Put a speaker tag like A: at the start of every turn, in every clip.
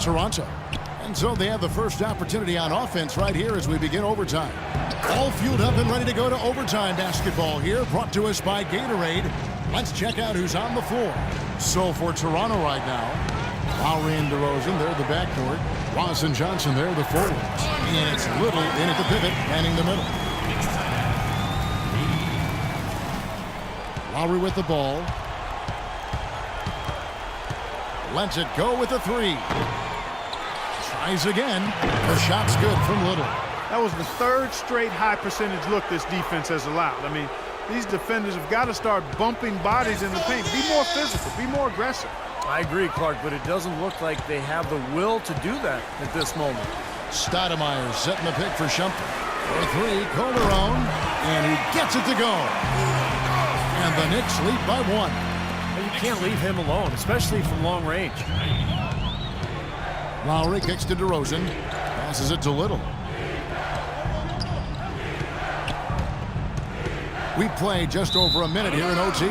A: Toronto. And so they have the first opportunity on offense right here as we begin overtime. All fueled up and ready to go to overtime basketball here, brought to us by Gatorade. Let's check out who's on the floor. So for Toronto right now, Lowry and DeRozan, they're the backcourt. Ross and Johnson, they're the forwards. And it's Little in at the pivot, manning the middle. Lowry with the ball. Lets it go with a three. Tries again. The shot's good from Little.
B: That was the third straight high percentage look this defense has allowed. I mean, these defenders have got to start bumping bodies in the paint. Be more physical. Be more aggressive.
C: I agree, Clark, but it doesn't look like they have the will to do that at this moment.
A: Stoudemire setting the pick for Shumpert. For three, Calderon, and he gets it to go. And the Knicks lead by one.
C: You can't leave him alone, especially from long range.
A: Lowry kicks to DeRozan. Passes it to Little. We play just over a minute here in OT.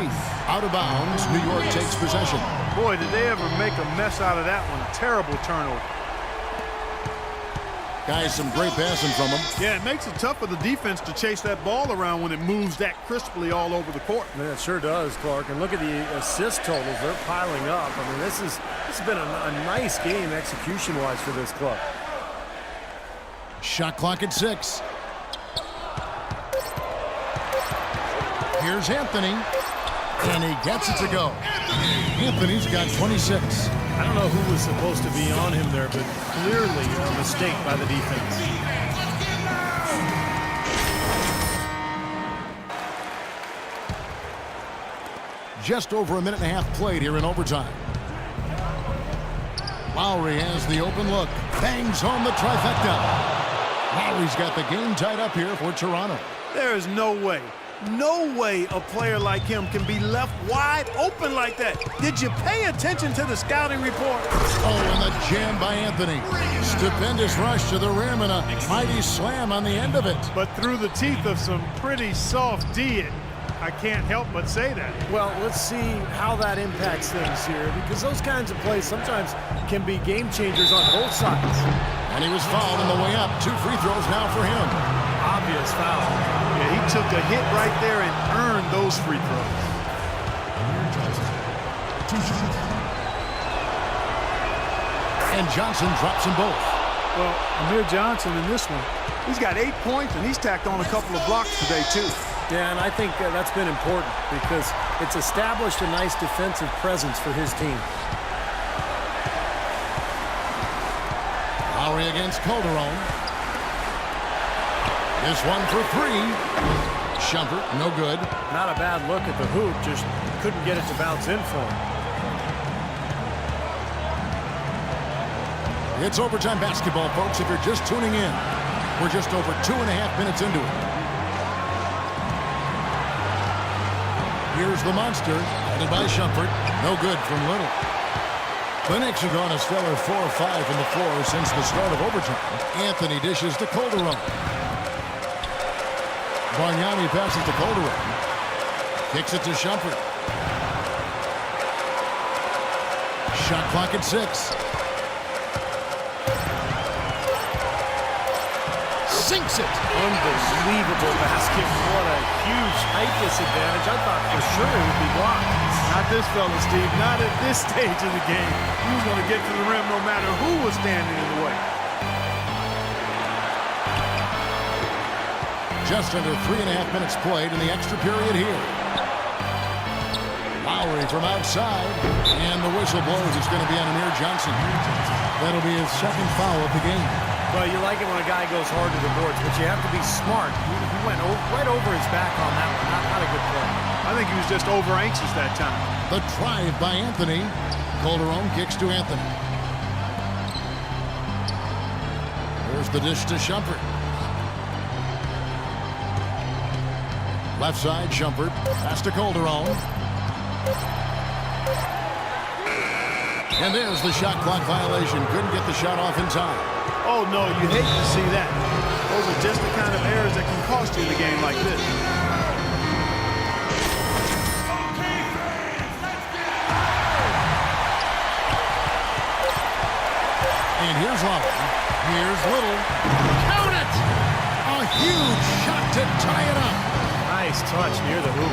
A: Out of bounds, New York takes possession.
B: Boy, did they ever make a mess out of that one. Terrible turnover.
A: Guys, some great passing from him.
B: Yeah, it makes it tough for the defense to chase that ball around when it moves that crisply all over the court.
C: Yeah, it sure does, Clark. And look at the assist totals. They're piling up. I mean, this has been a nice game execution-wise for this club.
A: Shot clock at 6. Here's Anthony. And he gets it to go. Anthony's got 26.
C: I don't know who was supposed to be on him there, but clearly a mistake by the defense.
A: Just over a minute and a half played here in overtime. Lowry has the open look. Bangs home the trifecta. Lowry's got the game tied up here for Toronto.
B: There is no way a player like him can be left wide open like that. Did you pay attention to the scouting report?
A: Oh, and the jam by Anthony. Stupendous rush to the rim and a mighty slam on the end of it.
B: But through the teeth of some pretty soft D, I can't help but say that.
C: Well, let's see how that impacts things here, because those kinds of plays sometimes can be game changers on both sides.
A: And he was fouled on the way up. 2 free throws now for him.
C: Obvious foul.
B: Yeah, he took a hit right there and earned those free throws.
A: And Johnson drops them both.
B: Well, Amir Johnson in this one, he's got 8 points, and he's tacked on a couple of blocks today, too.
C: Yeah, and I think that's been important because it's established a nice defensive presence for his team.
A: Lowry against Calderon. This one for 3. Shumpert, no good.
C: Not a bad look at the hoop, just couldn't get it to bounce in for him.
A: It's overtime basketball, folks, if you're just tuning in. We're just over 2.5 minutes into it. Here's the monster, headed by Shumpert. No good from Little. The Knicks have gone a stellar 4 of 5 from the floor since the start of overtime. Anthony dishes to Calderon. Bargnani passes to Calderon. Kicks it to Shumpert. Shot clock at 6. Sinks it.
C: Unbelievable basket. What a huge height disadvantage. I thought for sure it would be blocked.
B: Not this fella, Steve. Not at this stage of the game. He was going to get to the rim no matter who was standing in the way.
A: Just under 3.5 minutes played in the extra period here. Lowry from outside, and the whistle blows. It's going to be on Amir Johnson. That'll be his second foul of the game.
C: Well, you like it when a guy goes hard to the boards, but you have to be smart. He went right over his back on that one. Not a good play.
B: I think he was just over anxious that time.
A: The drive by Anthony. Calderon kicks to Anthony. There's the dish to Shumpert. Left side, Shumpert. Pass to Calderon. And there's the shot clock violation. Couldn't get the shot off in time.
B: Oh, no, you hate to see that. Those are just the kind of errors that can cost you in a game like this.
A: goes on. Here's Little. Count it! A huge shot to tie it up.
C: Nice touch near the hoop.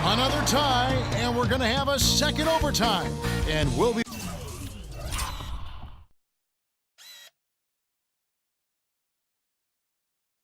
A: Another tie, and we're going to have a second overtime. And we'll be